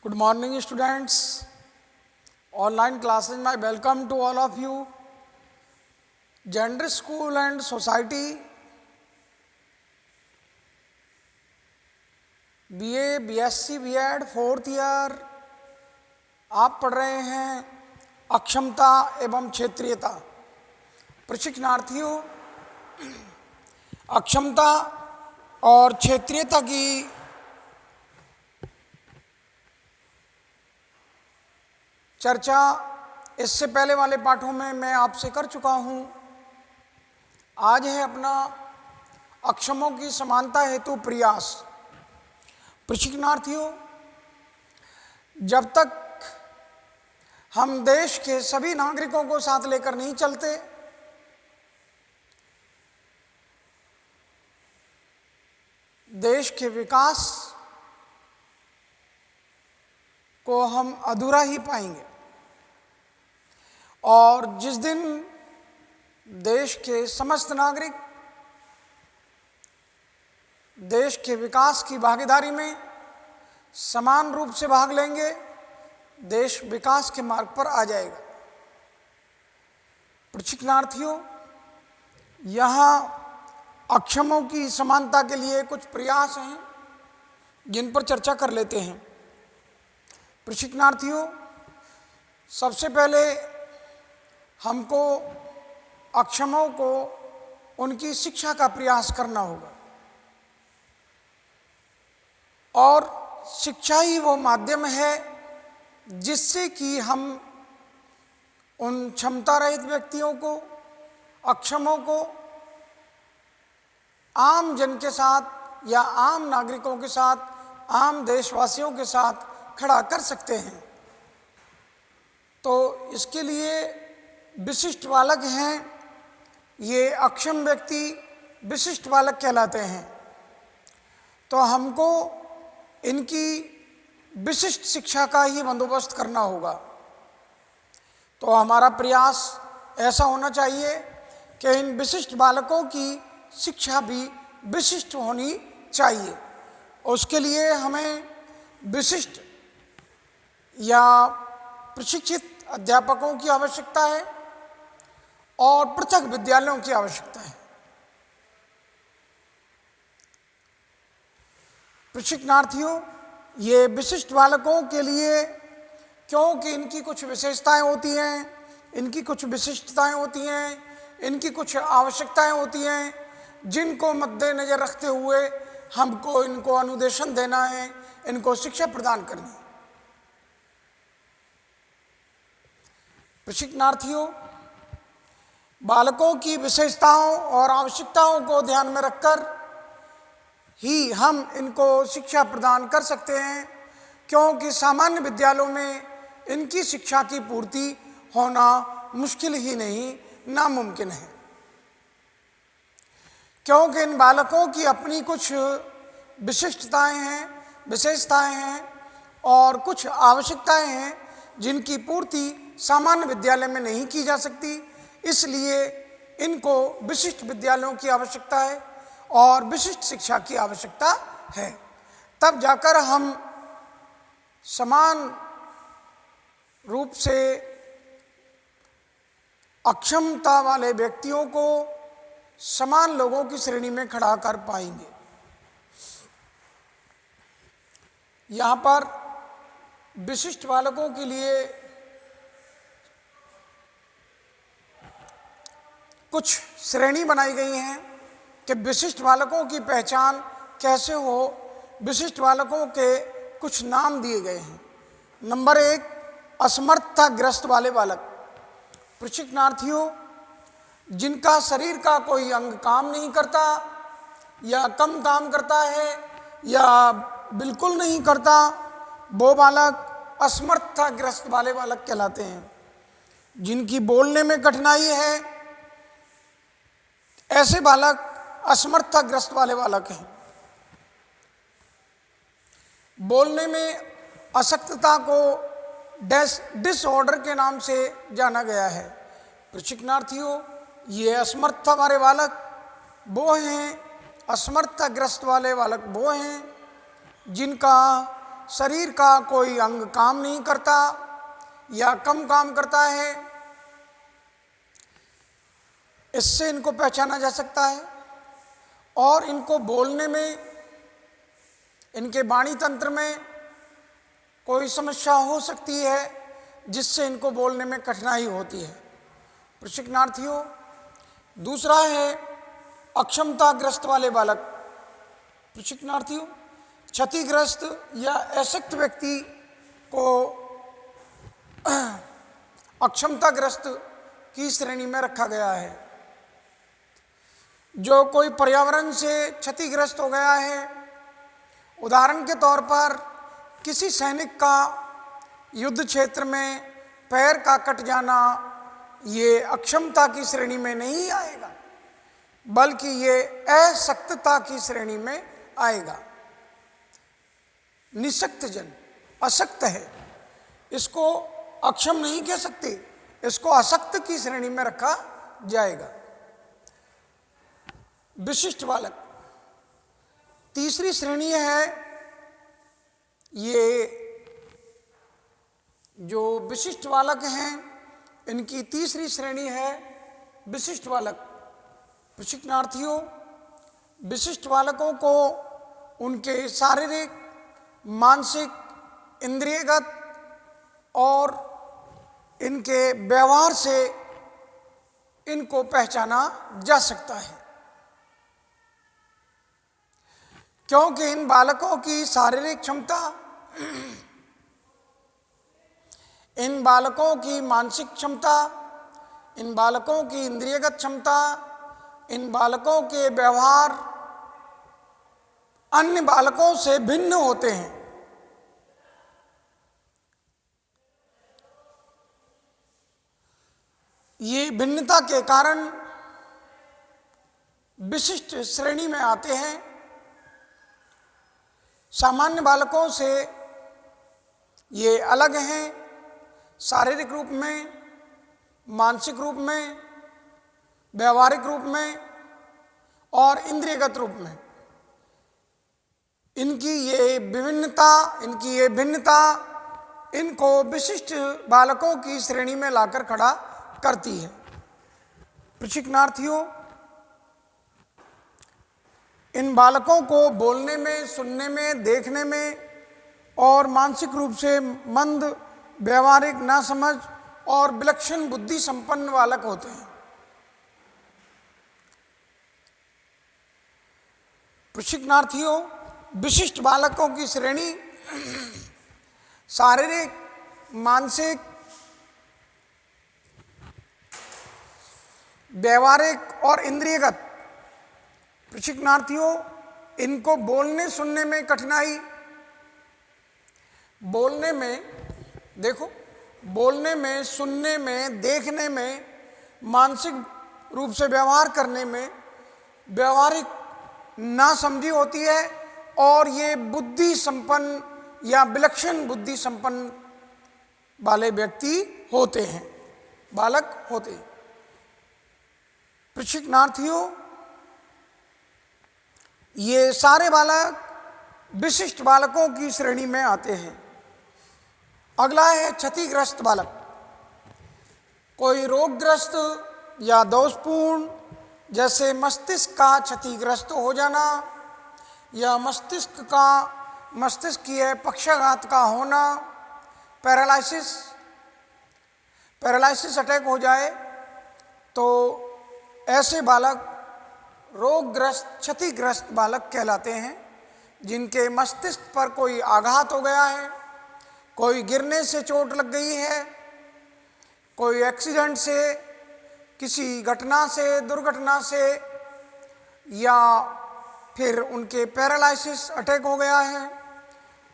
Good morning, students. Online classes, my welcome to all of you. Gender School and Society, BA, BSc, B.Ed, 4th year. आप पढ़ रहे हैं अक्षमता एवं क्षेत्रीयता। प्रशिक्षणार्थियों, अक्षमता और क्षेत्रीयता की चर्चा इससे पहले वाले पाठों में मैं आपसे कर चुका हूं। आज है अपना अक्षमों की समानता हेतु प्रयास। प्रशिक्षणार्थियों, जब तक हम देश के सभी नागरिकों को साथ लेकर नहीं चलते, देश के विकास को हम अधूरा ही पाएंगे। और जिस दिन देश के समस्त नागरिक देश के विकास की भागीदारी में समान रूप से भाग लेंगे, देश विकास के मार्ग पर आ जाएगा। प्रशिक्षणार्थियों, यहाँ अक्षमों की समानता के लिए कुछ प्रयास हैं जिन पर चर्चा कर लेते हैं। प्रशिक्षणार्थियों, सबसे पहले हमको अक्षमों को उनकी शिक्षा का प्रयास करना होगा, और शिक्षा ही वो माध्यम है जिससे कि हम उन क्षमता रहित व्यक्तियों को, अक्षमों को आम जन के साथ या आम नागरिकों के साथ, आम देशवासियों के साथ खड़ा कर सकते हैं। तो इसके लिए विशिष्ट बालक हैं, ये अक्षम व्यक्ति विशिष्ट बालक कहलाते हैं। तो हमको इनकी विशिष्ट शिक्षा का ही बंदोबस्त करना होगा। तो हमारा प्रयास ऐसा होना चाहिए कि इन विशिष्ट बालकों की शिक्षा भी विशिष्ट होनी चाहिए। उसके लिए हमें विशिष्ट या प्रशिक्षित अध्यापकों की आवश्यकता है और पृथक विद्यालयों की आवश्यकता है। प्रशिक्षणार्थियों, ये विशिष्ट बालकों के लिए, क्योंकि इनकी कुछ विशेषताएं होती हैं, इनकी कुछ विशिष्टताएं होती हैं, इनकी कुछ आवश्यकताएं होती हैं, जिनको मद्देनजर रखते हुए हमको इनको अनुदेशन देना है, इनको शिक्षा प्रदान करनी है। प्रशिक्षणार्थियों, बालकों की विशेषताओं और आवश्यकताओं को ध्यान में रखकर ही हम इनको शिक्षा प्रदान कर सकते हैं, क्योंकि सामान्य विद्यालयों में इनकी शिक्षा की पूर्ति होना मुश्किल ही नहीं, नामुमकिन है। क्योंकि इन बालकों की अपनी कुछ विशेषताएं हैं और कुछ आवश्यकताएं हैं जिनकी पूर्ति सामान्य विद्यालय में नहीं की जा सकती। इसलिए इनको विशिष्ट विद्यालयों की आवश्यकता है और विशिष्ट शिक्षा की आवश्यकता है। तब जाकर हम समान रूप से अक्षमता वाले व्यक्तियों को समान लोगों की श्रेणी में खड़ा कर पाएंगे। यहाँ पर विशिष्ट बालकों के लिए कुछ श्रेणी बनाई गई हैं कि विशिष्ट बालकों की पहचान कैसे हो। विशिष्ट बालकों के कुछ नाम दिए गए हैं। नंबर 1, असमर्थताग्रस्त वाले बालक। प्रशिक्षणार्थियों, जिनका शरीर का कोई अंग काम नहीं करता या कम काम करता है या बिल्कुल नहीं करता, वो बालक असमर्थताग्रस्त वाले बालक कहलाते हैं। जिनकी बोलने में कठिनाई है, ऐसे बालक असमर्थताग्रस्त वाले बालक हैं। बोलने में अशक्तता को डिसऑर्डर के नाम से जाना गया है। प्रशिक्षणार्थियों, ये असमर्थता वाले बालक वो हैं, असमर्थताग्रस्त वाले बालक वो हैं जिनका शरीर का कोई अंग काम नहीं करता या कम काम करता है, इससे इनको पहचाना जा सकता है। और इनको बोलने में, इनके वाणी तंत्र में कोई समस्या हो सकती है जिससे इनको बोलने में कठिनाई होती है। प्रशिक्षणार्थियों, दूसरा है अक्षमताग्रस्त वाले बालक। प्रशिक्षणार्थियों, क्षतिग्रस्त या अशक्त व्यक्ति को अक्षमताग्रस्त की श्रेणी में रखा गया है। जो कोई पर्यावरण से क्षतिग्रस्त हो गया है, उदाहरण के तौर पर किसी सैनिक का युद्ध क्षेत्र में पैर का कट जाना, ये अक्षमता की श्रेणी में नहीं आएगा, बल्कि ये अशक्तता की श्रेणी में आएगा। निशक्त जन अशक्त है, इसको अक्षम नहीं कह सकते, इसको अशक्त की श्रेणी में रखा जाएगा। विशिष्ट बालक, तीसरी श्रेणी है। ये जो विशिष्ट बालक हैं, इनकी तीसरी श्रेणी है विशिष्ट बालक। प्रशिक्षणार्थियों, विशिष्ट बालकों को उनके शारीरिक, मानसिक, इंद्रियगत और इनके व्यवहार से इनको पहचाना जा सकता है, क्योंकि इन बालकों की शारीरिक क्षमता, इन बालकों की मानसिक क्षमता, इन बालकों की इंद्रियगत क्षमता, इन बालकों के व्यवहार अन्य बालकों से भिन्न होते हैं। ये भिन्नता के कारण विशिष्ट श्रेणी में आते हैं। सामान्य बालकों से ये अलग हैं, शारीरिक रूप में, मानसिक रूप में, व्यवहारिक रूप में और इंद्रियगत रूप में। इनकी ये विभिन्नता, इनकी ये भिन्नता इनको विशिष्ट बालकों की श्रेणी में लाकर खड़ा करती है। प्रशिक्षणार्थियों, इन बालकों को बोलने में, सुनने में, देखने में और मानसिक रूप से मंद, व्यवहारिक नासमझ और विलक्षण बुद्धि संपन्न बालक होते हैं। प्रशिक्षणार्थियों, विशिष्ट बालकों की श्रेणी शारीरिक, मानसिक, व्यवहारिक और इंद्रियगत। प्रशिक्षणार्थियों, इनको बोलने सुनने में कठिनाई, बोलने में, देखो, बोलने में, सुनने में, देखने में, मानसिक रूप से व्यवहार करने में व्यवहारिक नासमझी होती है और ये बुद्धि संपन्न या विलक्षण बुद्धि संपन्न वाले व्यक्ति होते हैं, बालक होते हैं। प्रशिक्षणार्थियों, ये सारे बालक विशिष्ट बालकों की श्रेणी में आते हैं। अगला है क्षतिग्रस्त बालक। कोई रोगग्रस्त या दोषपूर्ण, जैसे मस्तिष्क का क्षतिग्रस्त हो जाना या मस्तिष्क की पक्षाघात का होना, पैरालिसिस अटैक हो जाए, तो ऐसे बालक रोगग्रस्त, क्षतिग्रस्त बालक कहलाते हैं, जिनके मस्तिष्क पर कोई आघात हो गया है, कोई गिरने से चोट लग गई है, कोई एक्सीडेंट से, किसी घटना से, दुर्घटना से, या फिर उनके पैरालिसिस अटैक हो गया है,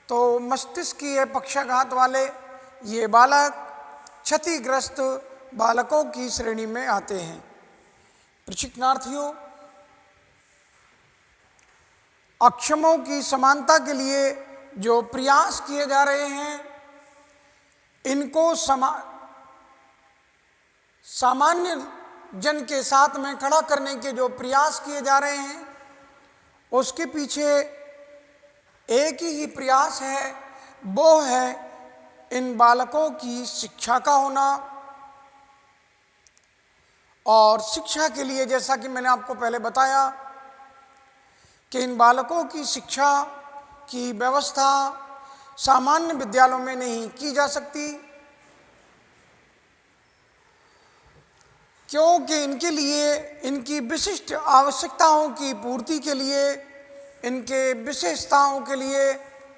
तो मस्तिष्क की पक्षाघात वाले ये बालक क्षतिग्रस्त बालकों की श्रेणी में आते हैं। प्रशिक्षणार्थियों, अक्षमों की समानता के लिए जो प्रयास किए जा रहे हैं, इनको सामान्य जन के साथ में खड़ा करने के जो प्रयास किए जा रहे हैं, उसके पीछे एक ही प्रयास है वो है इन बालकों की शिक्षा का होना। और शिक्षा के लिए, जैसा कि मैंने आपको पहले बताया, कि इन बालकों की शिक्षा की व्यवस्था सामान्य विद्यालयों में नहीं की जा सकती, क्योंकि इनके लिए, इनकी विशिष्ट आवश्यकताओं की पूर्ति के लिए, इनके विशेषताओं के लिए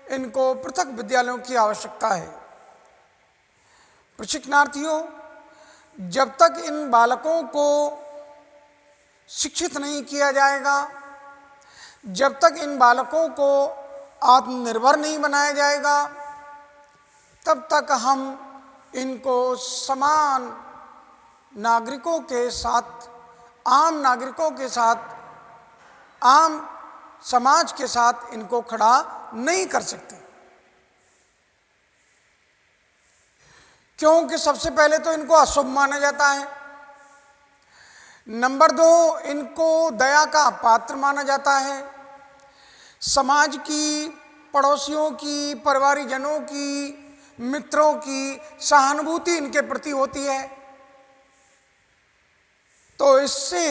इनको पृथक विद्यालयों की आवश्यकता है। प्रशिक्षणार्थियों, जब तक इन बालकों को शिक्षित नहीं किया जाएगा, जब तक इन बालकों को आत्मनिर्भर नहीं बनाया जाएगा, तब तक हम इनको समान नागरिकों के साथ, आम नागरिकों के साथ, आम समाज के साथ इनको खड़ा नहीं कर सकते। क्योंकि सबसे पहले तो इनको अशुभ माना जाता है, नंबर 2 इनको दया का पात्र माना जाता है, समाज की, पड़ोसियों की, परिवारजनों की, मित्रों की सहानुभूति इनके प्रति होती है। तो इससे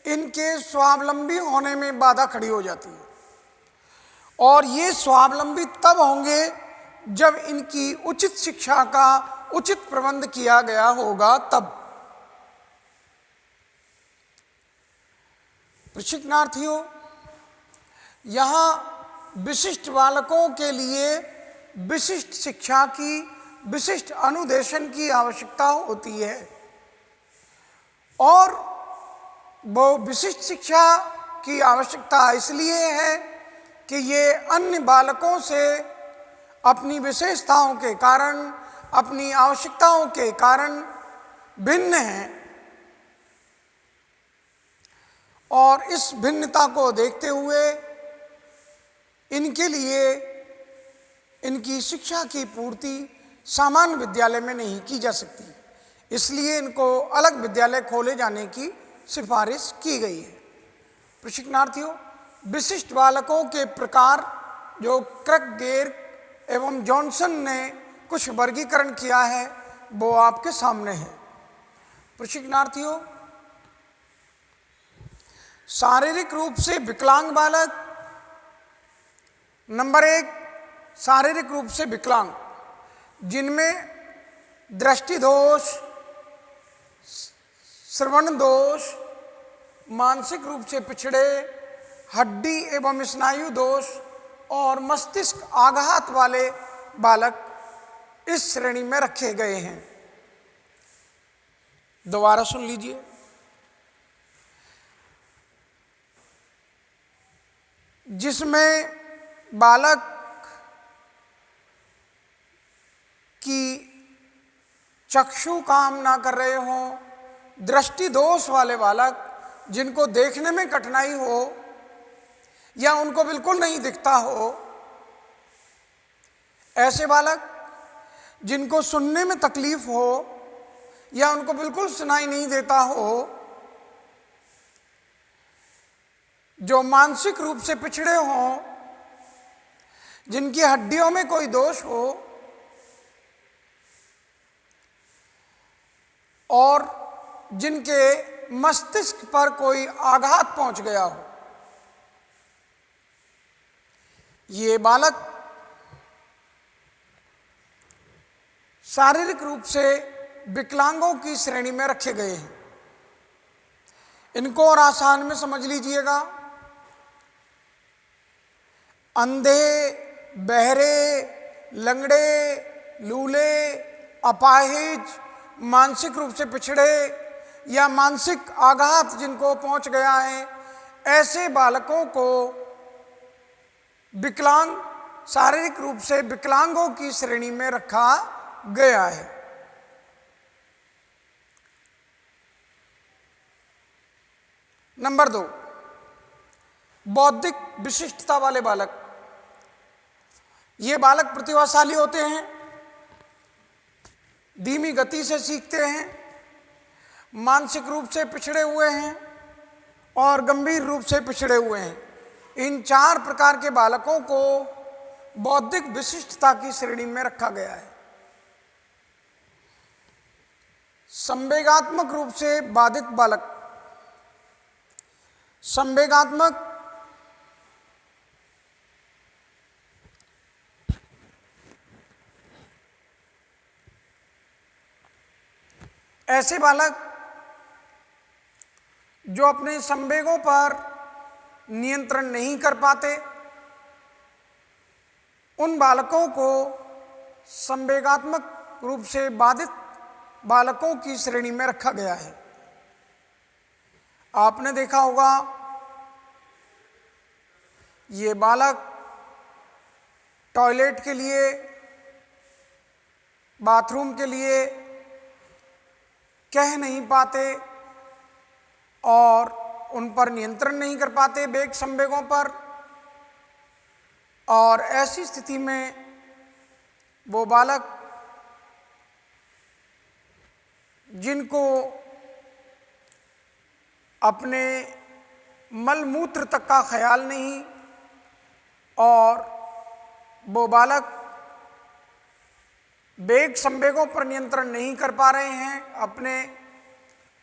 इनके स्वावलंबी होने में बाधा खड़ी हो जाती है, और ये स्वावलंबी तब होंगे जब इनकी उचित शिक्षा का उचित प्रबंध किया गया होगा तब। प्रशिक्षणार्थियों, यहाँ विशिष्ट बालकों के लिए विशिष्ट शिक्षा की, विशिष्ट अनुदेशन की आवश्यकता होती है, और वो विशिष्ट शिक्षा की आवश्यकता इसलिए है कि ये अन्य बालकों से अपनी विशेषताओं के कारण, अपनी आवश्यकताओं के कारण भिन्न हैं, और इस भिन्नता को देखते हुए इनके लिए इनकी शिक्षा की पूर्ति सामान्य विद्यालय में नहीं की जा सकती, इसलिए इनको अलग विद्यालय खोले जाने की सिफारिश की गई है। प्रशिक्षणार्थियों, विशिष्ट बालकों के प्रकार जो क्रैकगेर एवं जॉनसन ने कुछ वर्गीकरण किया है वो आपके सामने है। प्रशिक्षणार्थियों, शारीरिक रूप से विकलांग बालक, नंबर 1 शारीरिक रूप से विकलांग, जिनमें दृष्टि दोष, श्रवण दोष, मानसिक रूप से पिछड़े, हड्डी एवं स्नायु दोष और मस्तिष्क आघात वाले बालक इस श्रेणी में रखे गए हैं। दोबारा सुन लीजिए। जिसमें बालक की चक्षु काम ना कर रहे हों, दृष्टि दोष वाले बालक जिनको देखने में कठिनाई हो या उनको बिल्कुल नहीं दिखता हो, ऐसे बालक जिनको सुनने में तकलीफ हो या उनको बिल्कुल सुनाई नहीं देता हो, जो मानसिक रूप से पिछड़े हों, जिनकी हड्डियों में कोई दोष हो और जिनके मस्तिष्क पर कोई आघात पहुंच गया हो, ये बालक शारीरिक रूप से विकलांगों की श्रेणी में रखे गए हैं। इनको और आसान में समझ लीजिएगा। अंधे, बहरे, लंगड़े, लूले, अपाहिज, मानसिक रूप से पिछड़े या मानसिक आघात जिनको पहुंच गया है, ऐसे बालकों को विकलांग, शारीरिक रूप से विकलांगों की श्रेणी में रखा गया है। नंबर 2, बौद्धिक विशिष्टता वाले बालक। ये बालक प्रतिभाशाली होते हैं, धीमी गति से सीखते हैं, मानसिक रूप से पिछड़े हुए हैं और गंभीर रूप से पिछड़े हुए हैं। इन 4 प्रकार के बालकों को बौद्धिक विशिष्टता की श्रेणी में रखा गया है। संवेगात्मक रूप से बाधित बालक, संवेगात्मक ऐसे बालक जो अपने संवेगों पर नियंत्रण नहीं कर पाते, उन बालकों को संवेगात्मक रूप से बाधित बालकों की श्रेणी में रखा गया है। आपने देखा होगा ये बालक टॉयलेट के लिए, बाथरूम के लिए कह नहीं पाते और उन पर नियंत्रण नहीं कर पाते वेग संवेगों पर, और ऐसी स्थिति में वो बालक जिनको अपने मलमूत्र तक का ख्याल नहीं और वो बालक वेग संवेगों पर नियंत्रण नहीं कर पा रहे हैं अपने,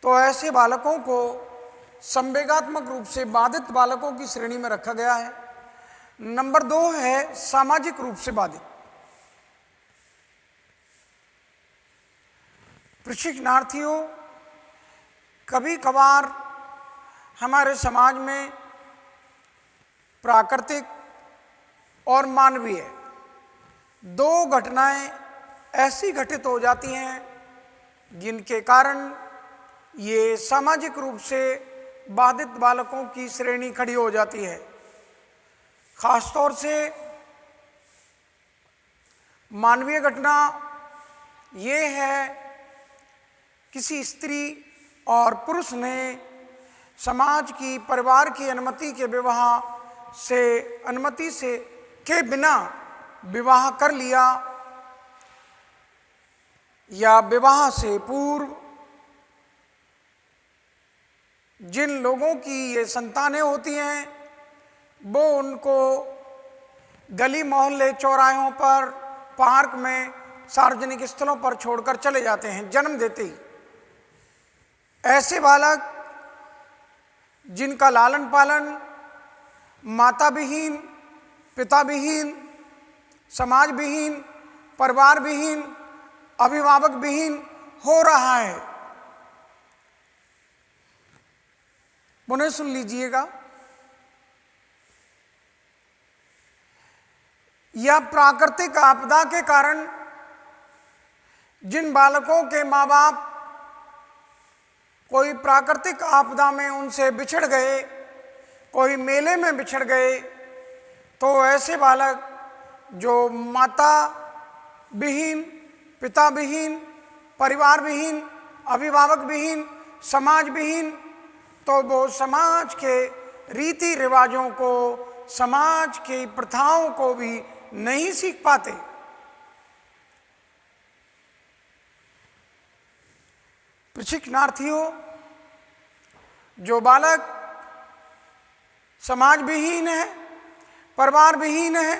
तो ऐसे बालकों को संवेगात्मक रूप से बाधित बालकों की श्रेणी में रखा गया है। नंबर 2 है सामाजिक रूप से बाधित। प्रशिक्षणार्थियों, कभी कभार हमारे समाज में प्राकृतिक और मानवीय 2 घटनाएं ऐसी घटित हो जाती हैं जिनके कारण ये सामाजिक रूप से बाधित बालकों की श्रेणी खड़ी हो जाती है। खासतौर से मानवीय घटना ये है, किसी स्त्री और पुरुष ने समाज की, परिवार की अनुमति से के बिना विवाह कर लिया, या विवाह से पूर्व जिन लोगों की ये संतानें होती हैं वो उनको गली मोहल्ले, चौराहों पर, पार्क में, सार्वजनिक स्थलों पर छोड़कर चले जाते हैं जन्म देते ही। ऐसे बालक जिनका लालन पालन माता विहीन, पिता विहीन, समाज विहीन, परिवार विहीन, अभिभावक विहीन हो रहा है। पुनः सुन लीजिएगा, या प्राकृतिक आपदा के कारण जिन बालकों के माँ बाप कोई प्राकृतिक आपदा में उनसे बिछड़ गए, कोई मेले में बिछड़ गए, तो ऐसे बालक जो माता विहीन, पिता विहीन, परिवार विहीन, अभिभावक विहीन, समाज विहीन, तो वो समाज के रीति रिवाजों को, समाज की प्रथाओं को भी नहीं सीख पाते। प्रशिक्षणार्थियों, जो बालक समाज विहीन है, परिवार विहीन है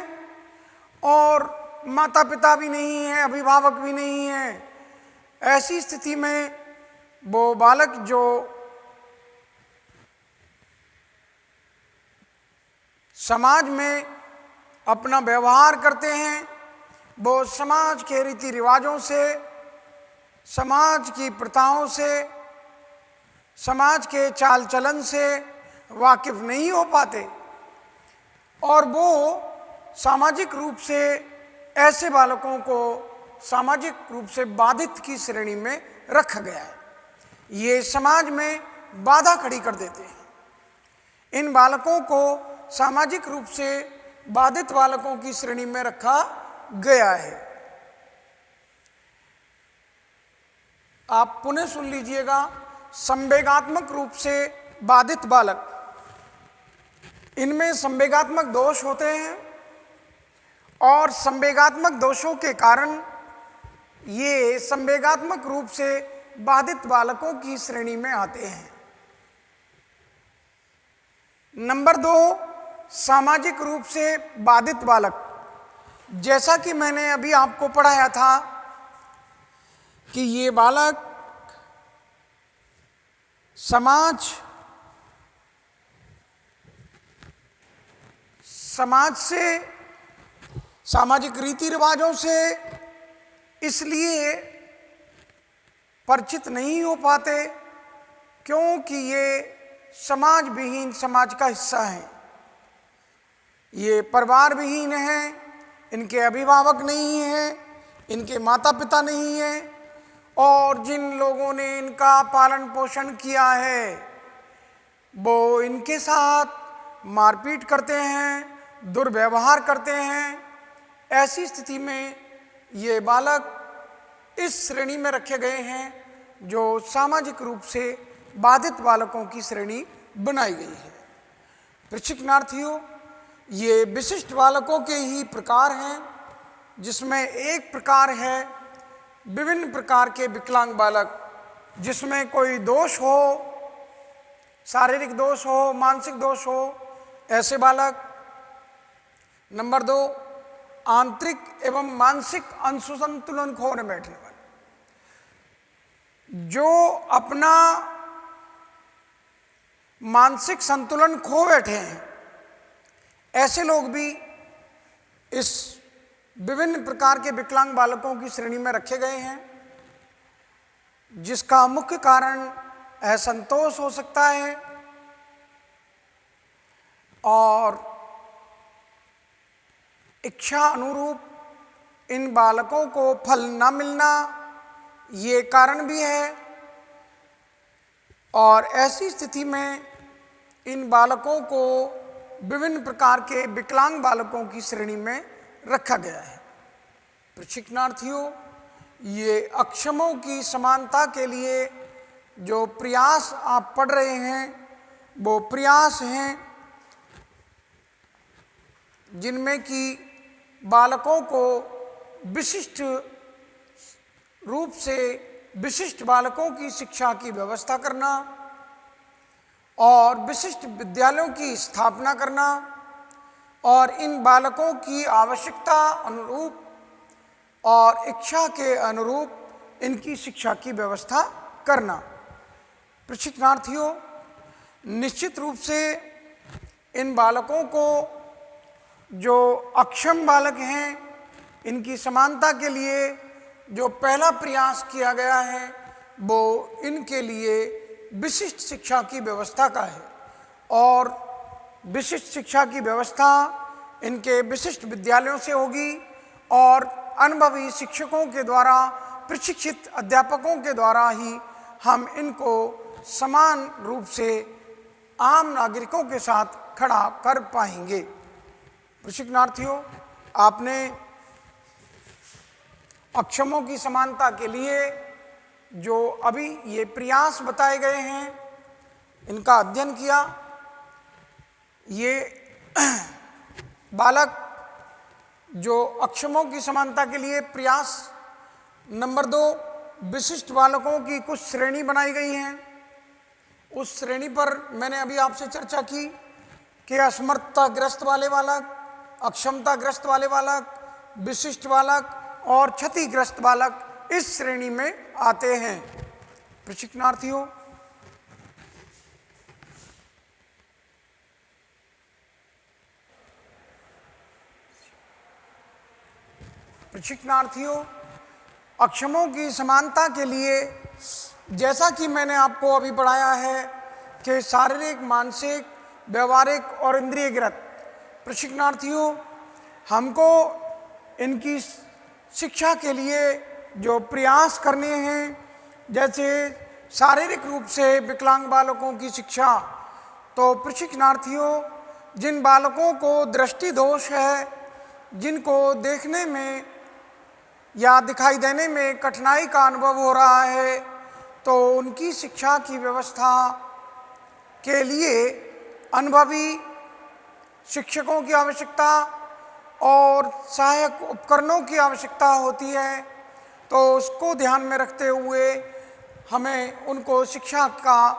और माता पिता भी नहीं है, अभिभावक भी नहीं है, ऐसी स्थिति में वो बालक जो समाज में अपना व्यवहार करते हैं, वो समाज के रीति रिवाजों से, समाज की प्रथाओं से, समाज के चाल चलन से वाकिफ नहीं हो पाते, और वो सामाजिक रूप से ऐसे बालकों को सामाजिक रूप से बाधित की श्रेणी में रखा गया है। ये समाज में बाधा खड़ी कर देते हैं। इन बालकों को सामाजिक रूप से बाधित बालकों की श्रेणी में रखा गया है। आप पुनः सुन लीजिएगा, संवेगात्मक रूप से बाधित बालक, इनमें संवेगात्मक दोष होते हैं और संवेगात्मक दोषों के कारण ये संवेगात्मक रूप से बाधित बालकों की श्रेणी में आते हैं। नंबर 2, सामाजिक रूप से बाधित बालक। जैसा कि मैंने अभी आपको पढ़ाया था कि ये बालक समाज से, सामाजिक रीति रिवाजों से इसलिए परिचित नहीं हो पाते क्योंकि ये समाज विहीन समाज का हिस्सा हैं। ये परिवार विहीन हैं, इनके अभिभावक नहीं हैं, इनके माता पिता नहीं हैं, और जिन लोगों ने इनका पालन पोषण किया है वो इनके साथ मारपीट करते हैं, दुर्व्यवहार करते हैं। ऐसी स्थिति में ये बालक इस श्रेणी में रखे गए हैं जो सामाजिक रूप से बाधित बालकों की श्रेणी बनाई गई है। प्रशिक्षणार्थियों, ये विशिष्ट बालकों के ही प्रकार हैं, जिसमें एक प्रकार है विभिन्न प्रकार के विकलांग बालक, जिसमें कोई दोष हो, शारीरिक दोष हो, मानसिक दोष हो, ऐसे बालक। नंबर 2, आंतरिक एवं मानसिक असंतुलन खोने बैठने वाले, जो अपना मानसिक संतुलन खो बैठे हैं, ऐसे लोग भी इस विभिन्न प्रकार के विकलांग बालकों की श्रेणी में रखे गए हैं, जिसका मुख्य कारण असंतोष हो सकता है और इच्छा अनुरूप इन बालकों को फल न मिलना ये कारण भी है। और ऐसी स्थिति में इन बालकों को विभिन्न प्रकार के विकलांग बालकों की श्रेणी में रखा गया है। प्रशिक्षणार्थियों, ये अक्षमों की समानता के लिए जो प्रयास आप पढ़ रहे हैं वो प्रयास हैं जिनमें कि बालकों को विशिष्ट रूप से विशिष्ट बालकों की शिक्षा की व्यवस्था करना और विशिष्ट विद्यालयों की स्थापना करना और इन बालकों की आवश्यकता अनुरूप और इच्छा के अनुरूप इनकी शिक्षा की व्यवस्था करना। प्रशिक्षणार्थियों, निश्चित रूप से इन बालकों को, जो अक्षम बालक हैं, इनकी समानता के लिए जो पहला प्रयास किया गया है वो इनके लिए विशिष्ट शिक्षा की व्यवस्था का है और विशिष्ट शिक्षा की व्यवस्था इनके विशिष्ट विद्यालयों से होगी और अनुभवी शिक्षकों के द्वारा, प्रशिक्षित अध्यापकों के द्वारा ही हम इनको समान रूप से आम नागरिकों के साथ खड़ा कर पाएंगे। प्रशिक्षणार्थियों, आपने अक्षमों की समानता के लिए जो अभी ये प्रयास बताए गए हैं इनका अध्ययन किया। ये बालक जो अक्षमों की समानता के लिए प्रयास, नंबर 2, विशिष्ट बालकों की कुछ श्रेणी बनाई गई हैं। उस श्रेणी पर मैंने अभी आपसे चर्चा की कि असमर्थताग्रस्त वाले बालक, अक्षमताग्रस्त वाले बालक, विशिष्ट बालक और क्षतिग्रस्त बालक इस श्रेणी में आते हैं। प्रशिक्षणार्थियों, अक्षमों की समानता के लिए जैसा कि मैंने आपको अभी पढ़ाया है कि शारीरिक, मानसिक, व्यवहारिक और इंद्रियगत। प्रशिक्षणार्थियों, हमको इनकी शिक्षा के लिए जो प्रयास करने हैं, जैसे शारीरिक रूप से विकलांग बालकों की शिक्षा, तो प्रशिक्षणार्थियों, जिन बालकों को दृष्टि दोष है, जिनको देखने में या दिखाई देने में कठिनाई का अनुभव हो रहा है, तो उनकी शिक्षा की व्यवस्था के लिए अनुभवी शिक्षकों की आवश्यकता और सहायक उपकरणों की आवश्यकता होती है। तो उसको ध्यान में रखते हुए हमें उनको शिक्षा का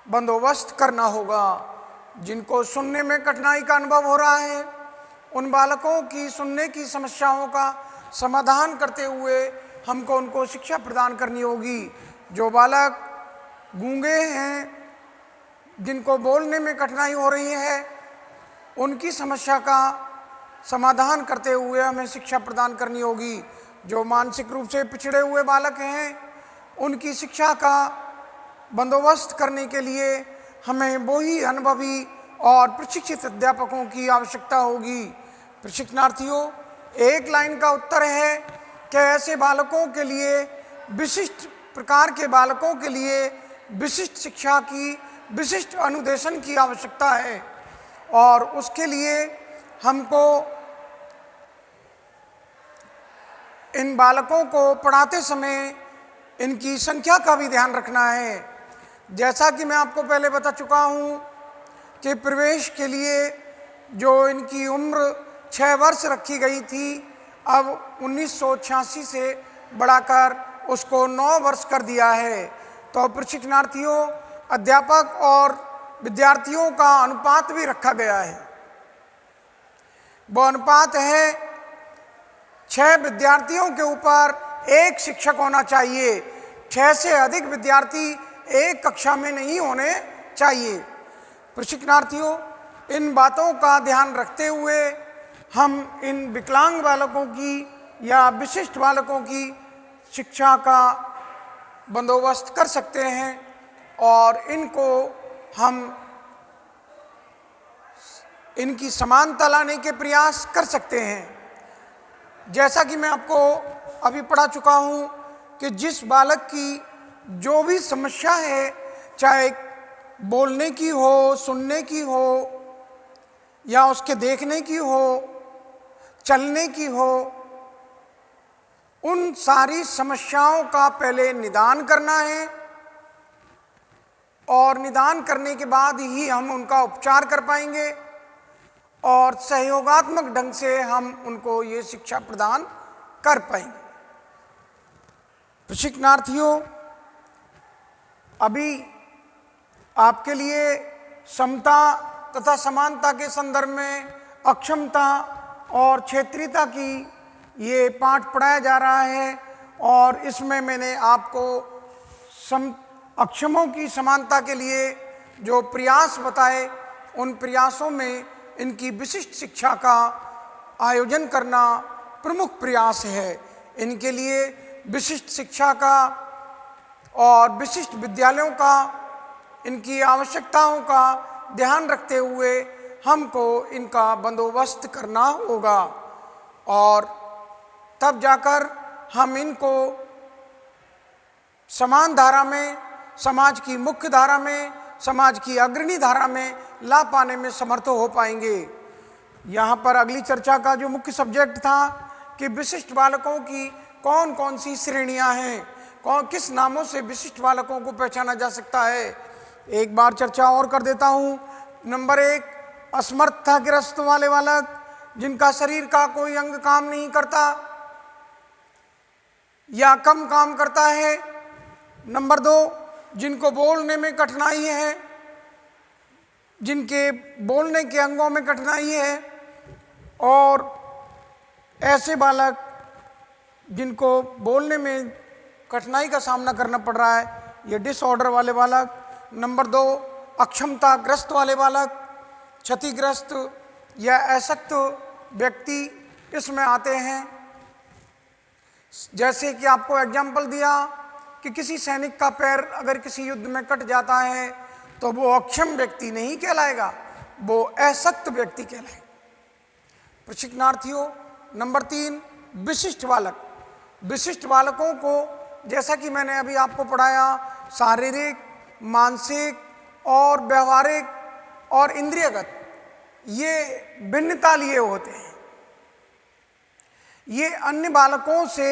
बंदोबस्त करना होगा। जिनको सुनने में कठिनाई का अनुभव हो रहा है उन बालकों की सुनने की समस्याओं का समाधान करते हुए हमको उनको शिक्षा प्रदान करनी होगी। जो बालक गूंगे हैं, जिनको बोलने में कठिनाई हो रही है, उनकी समस्या का समाधान करते हुए हमें शिक्षा प्रदान करनी होगी। जो मानसिक रूप से पिछड़े हुए बालक हैं, उनकी शिक्षा का बंदोबस्त करने के लिए हमें वही अनुभवी और प्रशिक्षित अध्यापकों की आवश्यकता होगी। प्रशिक्षणार्थियों, एक लाइन का उत्तर है कि ऐसे बालकों के लिए, विशिष्ट प्रकार के बालकों के लिए विशिष्ट शिक्षा की, विशिष्ट अनुदेशन की आवश्यकता है और उसके लिए हमको इन बालकों को पढ़ाते समय इनकी संख्या का भी ध्यान रखना है। जैसा कि मैं आपको पहले बता चुका हूँ कि प्रवेश के लिए जो इनकी उम्र 6 वर्ष रखी गई थी, अब 1986 से बढ़ाकर उसको 9 वर्ष कर दिया है। तो प्रशिक्षणार्थियों, अध्यापक और विद्यार्थियों का अनुपात भी रखा गया है। वो अनुपात है 6 विद्यार्थियों के ऊपर 1 शिक्षक होना चाहिए। 6 से अधिक विद्यार्थी एक कक्षा में नहीं होने चाहिए। प्रशिक्षणार्थियों, इन बातों का ध्यान रखते हुए हम इन विकलांग बालकों की या विशिष्ट बालकों की शिक्षा का बंदोबस्त कर सकते हैं और इनको हम इनकी समानता लाने के प्रयास कर सकते हैं। जैसा कि मैं आपको अभी पढ़ा चुका हूँ कि जिस बालक की जो भी समस्या है, चाहे बोलने की हो, सुनने की हो या उसके देखने की हो, चलने की हो, उन सारी समस्याओं का पहले निदान करना है और निदान करने के बाद ही हम उनका उपचार कर पाएंगे और सहयोगात्मक ढंग से हम उनको ये शिक्षा प्रदान कर पाएंगे। प्रशिक्षणार्थियों, अभी आपके लिए समता तथा समानता के संदर्भ में अक्षमता और क्षेत्रीयता की ये पाठ पढ़ाया जा रहा है और इसमें मैंने आपको अक्षमों की समानता के लिए जो प्रयास बताए, उन प्रयासों में इनकी विशिष्ट शिक्षा का आयोजन करना प्रमुख प्रयास है। इनके लिए विशिष्ट शिक्षा का और विशिष्ट विद्यालयों का, इनकी आवश्यकताओं का ध्यान रखते हुए हमको इनका बंदोबस्त करना होगा और तब जाकर हम इनको समान धारा में, समाज की मुख्य धारा में, समाज की अग्रणी धारा में ला पाने में समर्थ हो पाएंगे। यहाँ पर अगली चर्चा का जो मुख्य सब्जेक्ट था कि विशिष्ट बालकों की कौन कौन सी श्रेणियाँ हैं, किस नामों से विशिष्ट बालकों को पहचाना जा सकता है। एक बार चर्चा और कर देता हूँ। नंबर 1, असमर्थताग्रस्त वाले बालक, जिनका शरीर का कोई अंग काम नहीं करता या कम काम करता है। नंबर 2, जिनको बोलने में कठिनाई है, जिनके बोलने के अंगों में कठिनाई है और ऐसे बालक जिनको बोलने में कठिनाई का सामना करना पड़ रहा है, ये डिसऑर्डर वाले बालक। नंबर 2, अक्षमताग्रस्त वाले बालक, क्षतिग्रस्त या अशक्त व्यक्ति इसमें आते हैं। जैसे कि आपको एग्जाम्पल दिया कि किसी सैनिक का पैर अगर किसी युद्ध में कट जाता है तो वो अक्षम व्यक्ति नहीं कहलाएगा, वो अशक्त व्यक्ति कहलाएगा। प्रशिक्षणार्थियों, नंबर 3, विशिष्ट बालक। विशिष्ट बालकों को, जैसा कि मैंने अभी आपको पढ़ाया, शारीरिक, मानसिक और व्यवहारिक और इंद्रियगत ये भिन्नता लिए होते हैं। ये अन्य बालकों से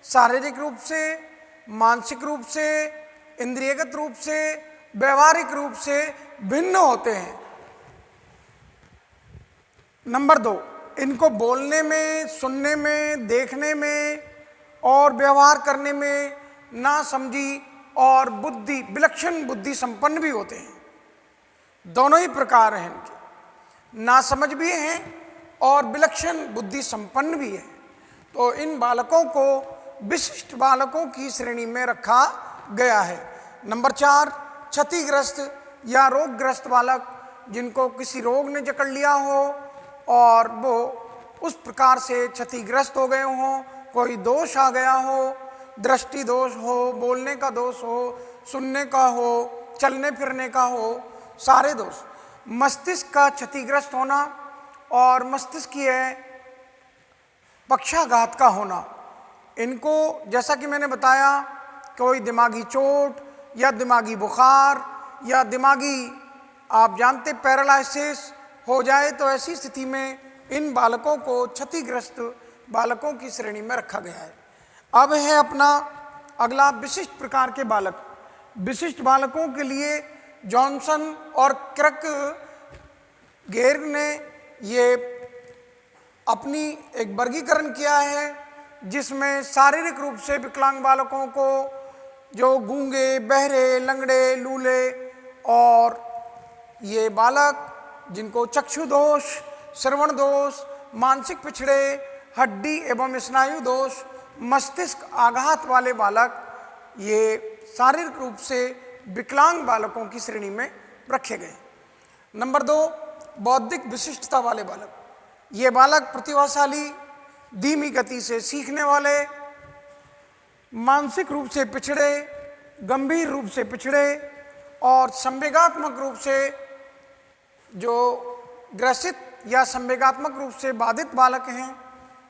शारीरिक रूप से, मानसिक रूप से, इंद्रियगत रूप से, व्यवहारिक रूप से भिन्न होते हैं। नंबर 2, इनको बोलने में, सुनने में, देखने में और व्यवहार करने में नासमझी और बुद्धि, विलक्षण बुद्धि संपन्न भी होते हैं। दोनों ही प्रकार हैं इनके, नासमझ भी हैं और विलक्षण बुद्धि संपन्न भी है। तो इन बालकों को विशिष्ट बालकों की श्रेणी में रखा गया है। नंबर 4, क्षतिग्रस्त या रोगग्रस्त बालक, जिनको किसी रोग ने जकड़ लिया हो और वो उस प्रकार से क्षतिग्रस्त हो गए हों, कोई दोष आ गया हो, दृष्टि दोष हो, बोलने का दोष हो, सुनने का हो, चलने फिरने का हो, सारे दोष, मस्तिष्क का क्षतिग्रस्त होना और मस्तिष्कीय पक्षाघात का होना, इनको जैसा कि मैंने बताया, कोई दिमागी चोट या दिमागी बुखार या दिमागी आप जानते पैरालिसिस हो जाए, तो ऐसी स्थिति में इन बालकों को क्षतिग्रस्त बालकों की श्रेणी में रखा गया है। अब है अपना अगला विशिष्ट प्रकार के बालक। विशिष्ट बालकों के लिए जॉनसन और क्रक गेर ने ये अपनी एक वर्गीकरण किया है, जिसमें शारीरिक रूप से विकलांग बालकों को, जो गूंगे, बहरे, लंगड़े, लूले और ये बालक जिनको चक्षु दोष, श्रवण दोष, मानसिक पिछड़े, हड्डी एवं स्नायु दोष, मस्तिष्क आघात वाले बालक, ये शारीरिक रूप से विकलांग बालकों की श्रेणी में रखे गए। नंबर 2, बौद्धिक विशिष्टता वाले बालक। ये बालक प्रतिभाशाली, धीमी गति से सीखने वाले, मानसिक रूप से पिछड़े, गंभीर रूप से पिछड़े और संवेगात्मक रूप से जो ग्रसित या संवेगात्मक रूप से बाधित बालक हैं,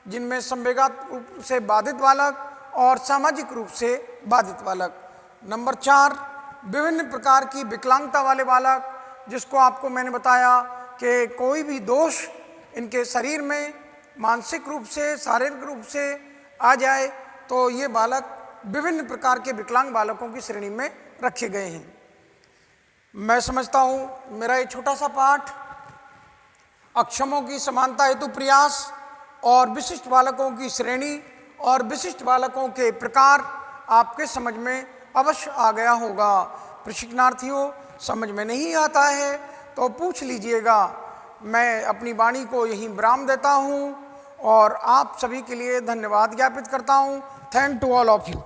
जिनमें संवेगात्मक रूप से बाधित बालक और सामाजिक रूप से बाधित बालक। नंबर 4, विभिन्न प्रकार की विकलांगता वाले बालक, जिसको आपको मैंने बताया कि कोई भी दोष इनके शरीर में मानसिक रूप से, शारीरिक रूप से आ जाए तो ये बालक विभिन्न प्रकार के विकलांग बालकों की श्रेणी में रखे गए हैं। मैं समझता हूँ मेरा ये छोटा सा पाठ अक्षमों की समानता हेतु प्रयास और विशिष्ट बालकों की श्रेणी और विशिष्ट बालकों के प्रकार आपके समझ में अवश्य आ गया होगा। प्रशिक्षणार्थियों, समझ में नहीं आता है तो पूछ लीजिएगा। मैं अपनी वाणी को यहीं विराम देता हूँ और आप सभी के लिए धन्यवाद ज्ञापित करता हूँ। Thank to all of you.